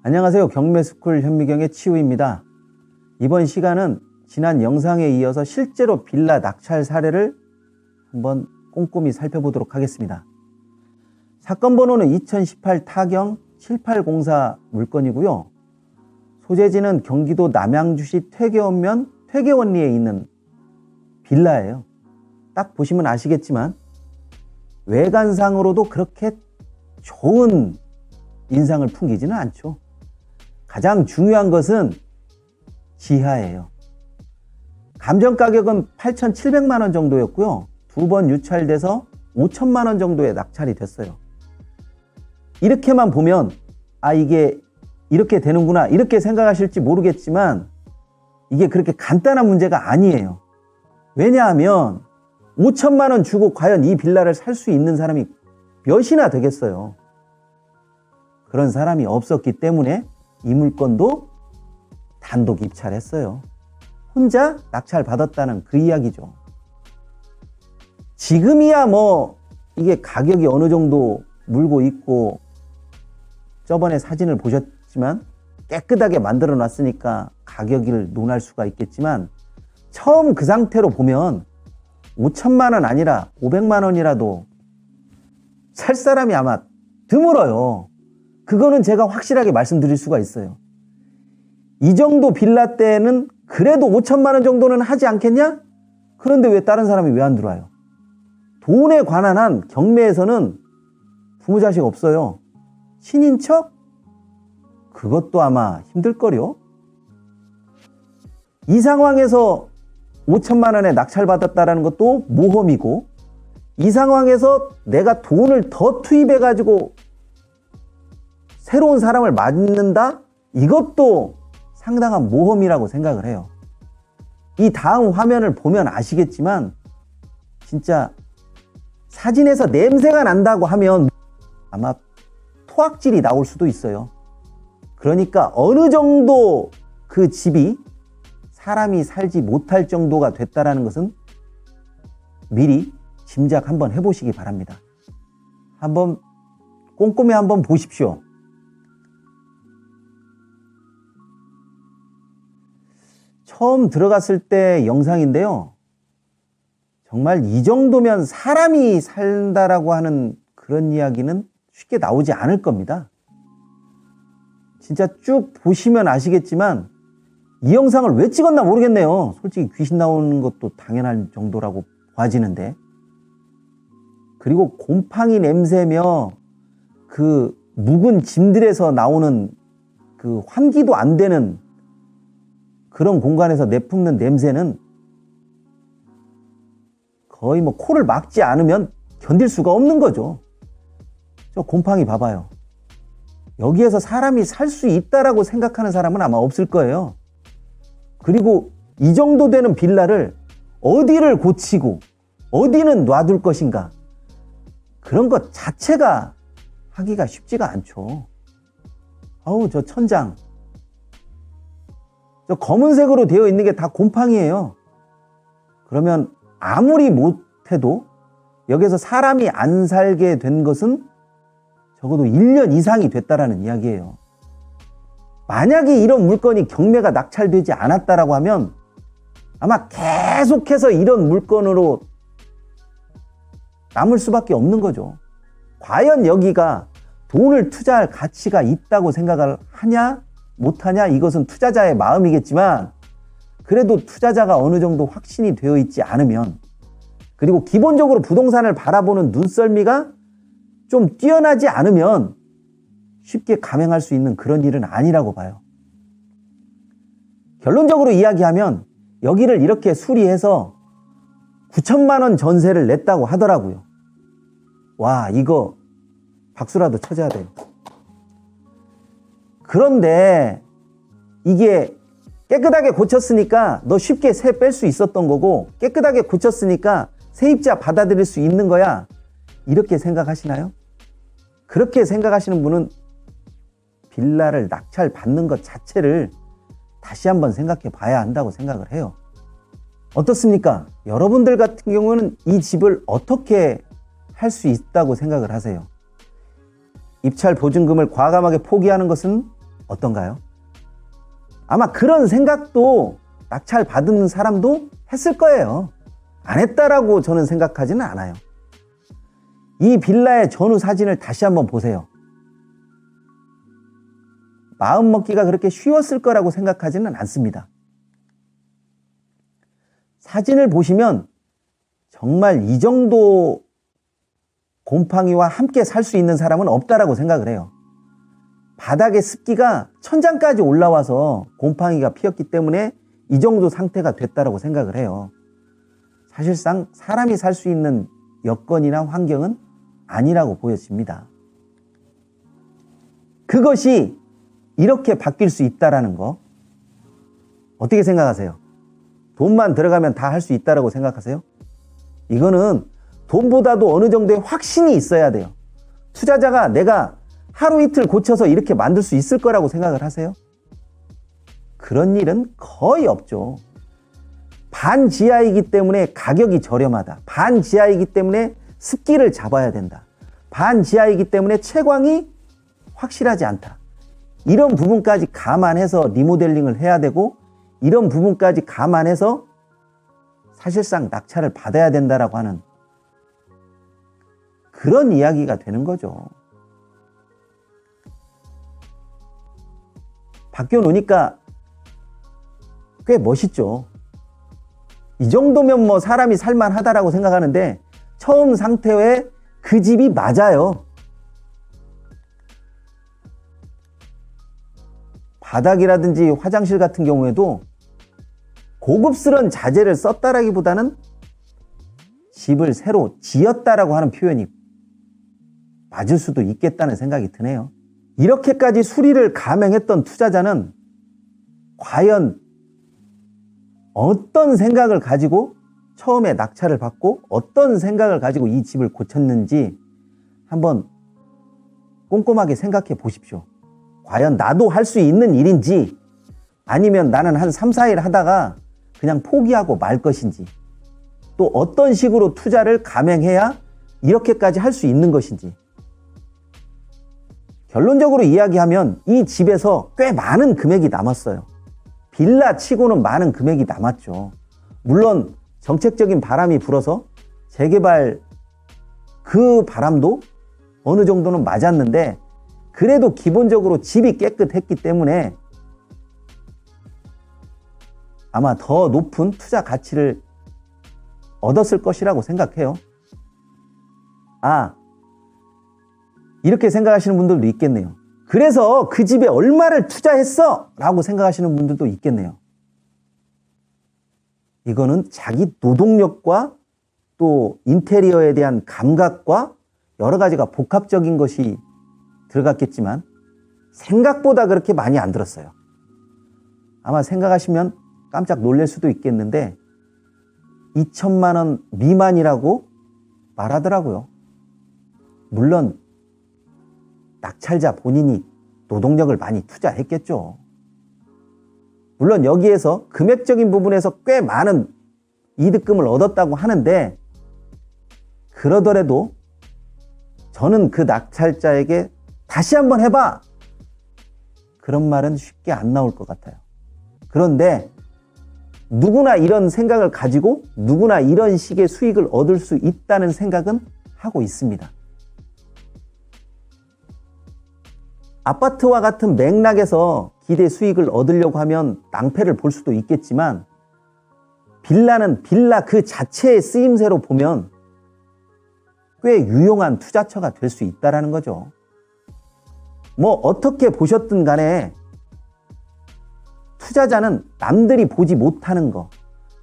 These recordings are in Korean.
안녕하세요. 경매스쿨 현미경의 치우입니다. 이번 시간은 지난 영상에 이어서 실제로 빌라 낙찰 사례를 한번 꼼꼼히 살펴보도록 하겠습니다. 사건 번호는 2018 타경 7804 물건이고요. 소재지는 경기도 남양주시 퇴계원면 퇴계원리에 있는 빌라예요. 딱 보시면 아시겠지만 외관상으로도 그렇게 좋은 인상을 풍기지는 않죠. 가장 중요한 것은 지하예요. 감정 가격은 8,700만 원 정도였고요. 두 번 유찰돼서 5천만 원 정도에 낙찰이 됐어요. 이렇게만 보면 이게 이렇게 되는구나 이렇게 생각하실지 모르겠지만 이게 그렇게 간단한 문제가 아니에요. 왜냐하면 5천만 원 주고 과연 이 빌라를 살 수 있는 사람이 몇이나 되겠어요. 그런 사람이 없었기 때문에 이 물건도 단독 입찰했어요. 혼자 낙찰 받았다는 그 이야기죠. 지금이야 이게 가격이 어느 정도 물고 있고 저번에 사진을 보셨지만 깨끗하게 만들어 놨으니까 가격을 논할 수가 있겠지만 처음 그 상태로 보면 5천만 원 아니라 500만 원이라도 살 사람이 아마 드물어요. 그거는 제가 확실하게 말씀드릴 수가 있어요. 이 정도 빌라 때는 그래도 5천만 원 정도는 하지 않겠냐? 그런데 왜 다른 사람이 왜 안 들어와요? 돈에 관한 한 경매에서는 부모 자식 없어요. 친인척? 그것도 아마 힘들걸요? 이 상황에서 5천만 원에 낙찰받았다는 것도 모험이고 이 상황에서 내가 돈을 더 투입해가지고 새로운 사람을 만난다? 이것도 상당한 모험이라고 생각을 해요. 이 다음 화면을 보면 아시겠지만 진짜 사진에서 냄새가 난다고 하면 아마 토악질이 나올 수도 있어요. 그러니까 어느 정도 그 집이 사람이 살지 못할 정도가 됐다라는 것은 미리 짐작 한번 해보시기 바랍니다. 한번 꼼꼼히 한번 보십시오. 처음 들어갔을 때 영상인데요. 정말 이 정도면 사람이 산다라고 하는 그런 이야기는 쉽게 나오지 않을 겁니다. 진짜 쭉 보시면 아시겠지만 이 영상을 왜 찍었나 모르겠네요. 솔직히 귀신 나오는 것도 당연한 정도라고 봐지는데. 그리고 곰팡이 냄새며 그 묵은 짐들에서 나오는 그 환기도 안 되는 그런 공간에서 내뿜는 냄새는 거의 코를 막지 않으면 견딜 수가 없는 거죠. 저 곰팡이 봐봐요. 여기에서 사람이 살 수 있다라고 생각하는 사람은 아마 없을 거예요. 그리고 이 정도 되는 빌라를 어디를 고치고 어디는 놔둘 것인가 그런 것 자체가 하기가 쉽지가 않죠. 저 천장 저 검은색으로 되어 있는 게 다 곰팡이에요. 그러면 아무리 못해도 여기서 사람이 안 살게 된 것은 적어도 1년 이상이 됐다라는 이야기예요. 만약에 이런 물건이 경매가 낙찰되지 않았다라고 하면 아마 계속해서 이런 물건으로 남을 수밖에 없는 거죠. 과연 여기가 돈을 투자할 가치가 있다고 생각을 하냐 못하냐 이것은 투자자의 마음이겠지만 그래도 투자자가 어느 정도 확신이 되어 있지 않으면 그리고 기본적으로 부동산을 바라보는 눈썰미가 좀 뛰어나지 않으면 쉽게 감행할 수 있는 그런 일은 아니라고 봐요. 결론적으로 이야기하면 여기를 이렇게 수리해서 9천만 원 전세를 냈다고 하더라고요. 와, 이거 박수라도 쳐줘야 돼요. 그런데 이게 깨끗하게 고쳤으니까 너 쉽게 세 뺄 수 있었던 거고 깨끗하게 고쳤으니까 세입자 받아들일 수 있는 거야. 이렇게 생각하시나요? 그렇게 생각하시는 분은 빌라를 낙찰 받는 것 자체를 다시 한번 생각해 봐야 한다고 생각을 해요. 어떻습니까? 여러분들 같은 경우는 이 집을 어떻게 할 수 있다고 생각을 하세요? 입찰 보증금을 과감하게 포기하는 것은 어떤가요? 아마 그런 생각도 낙찰 받은 사람도 했을 거예요. 안 했다라고 저는 생각하지는 않아요. 이 빌라의 전후 사진을 다시 한번 보세요. 마음 먹기가 그렇게 쉬웠을 거라고 생각하지는 않습니다. 사진을 보시면 정말 이 정도 곰팡이와 함께 살 수 있는 사람은 없다라고 생각을 해요. 바닥에 습기가 천장까지 올라와서 곰팡이가 피었기 때문에 이 정도 상태가 됐다라고 생각을 해요. 사실상 사람이 살 수 있는 여건이나 환경은 아니라고 보여집니다. 그것이 이렇게 바뀔 수 있다라는 거 어떻게 생각하세요? 돈만 들어가면 다 할 수 있다라고 생각하세요? 이거는 돈보다도 어느 정도의 확신이 있어야 돼요. 투자자가 내가 하루 이틀 고쳐서 이렇게 만들 수 있을 거라고 생각을 하세요? 그런 일은 거의 없죠. 반지하이기 때문에 가격이 저렴하다. 반지하이기 때문에 습기를 잡아야 된다. 반지하이기 때문에 채광이 확실하지 않다. 이런 부분까지 감안해서 리모델링을 해야 되고 이런 부분까지 감안해서 사실상 낙찰을 받아야 된다라고 하는 그런 이야기가 되는 거죠. 바뀌어 놓으니까 꽤 멋있죠. 이 정도면 뭐 사람이 살만하다라고 생각하는데 처음 상태에 그 집이 맞아요. 바닥이라든지 화장실 같은 경우에도 고급스러운 자재를 썼다라기보다는 집을 새로 지었다라고 하는 표현이 맞을 수도 있겠다는 생각이 드네요. 이렇게까지 수리를 감행했던 투자자는 과연 어떤 생각을 가지고 처음에 낙찰을 받고 어떤 생각을 가지고 이 집을 고쳤는지 한번 꼼꼼하게 생각해 보십시오. 과연 나도 할 수 있는 일인지 아니면 나는 한 3, 4일 하다가 그냥 포기하고 말 것인지 또 어떤 식으로 투자를 감행해야 이렇게까지 할 수 있는 것인지 결론적으로 이야기하면 이 집에서 꽤 많은 금액이 남았어요. 빌라 치고는 많은 금액이 남았죠. 물론 정책적인 바람이 불어서 재개발 그 바람도 어느 정도는 맞았는데 그래도 기본적으로 집이 깨끗했기 때문에 아마 더 높은 투자 가치를 얻었을 것이라고 생각해요. 이렇게 생각하시는 분들도 있겠네요. 그래서 그 집에 얼마를 투자했어? 라고 생각하시는 분들도 있겠네요. 이거는 자기 노동력과 또 인테리어에 대한 감각과 여러 가지가 복합적인 것이 들어갔겠지만 생각보다 그렇게 많이 안 들었어요. 아마 생각하시면 깜짝 놀랄 수도 있겠는데 2천만 원 미만이라고 말하더라고요. 물론 낙찰자 본인이 노동력을 많이 투자했겠죠. 물론 여기에서 금액적인 부분에서 꽤 많은 이득금을 얻었다고 하는데 그러더라도 저는 그 낙찰자에게 다시 한번 해봐! 그런 말은 쉽게 안 나올 것 같아요. 그런데 누구나 이런 생각을 가지고 누구나 이런 식의 수익을 얻을 수 있다는 생각은 하고 있습니다. 아파트와 같은 맥락에서 기대 수익을 얻으려고 하면 낭패를 볼 수도 있겠지만 빌라는 빌라 그 자체의 쓰임새로 보면 꽤 유용한 투자처가 될 수 있다는 거죠. 뭐 어떻게 보셨든 간에 투자자는 남들이 보지 못하는 거,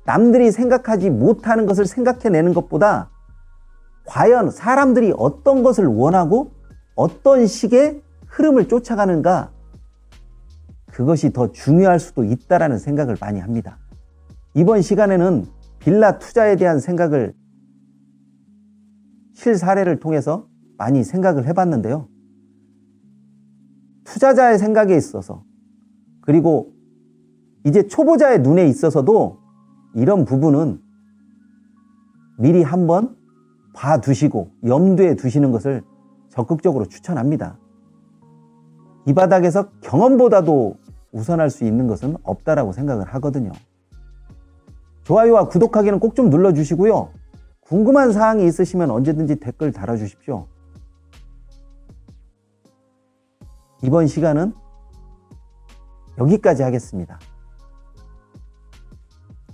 남들이 생각하지 못하는 것을 생각해내는 것보다 과연 사람들이 어떤 것을 원하고 어떤 식의 흐름을 쫓아가는가, 그것이 더 중요할 수도 있다라는 생각을 많이 합니다. 이번 시간에는 빌라 투자에 대한 생각을 실사례를 통해서 많이 생각을 해봤는데요. 투자자의 생각에 있어서 그리고 이제 초보자의 눈에 있어서도 이런 부분은 미리 한번 봐두시고 염두에 두시는 것을 적극적으로 추천합니다. 이 바닥에서 경험보다도 우선할 수 있는 것은 없다라고 생각을 하거든요. 좋아요와 구독하기는 꼭 좀 눌러주시고요. 궁금한 사항이 있으시면 언제든지 댓글 달아주십시오. 이번 시간은 여기까지 하겠습니다.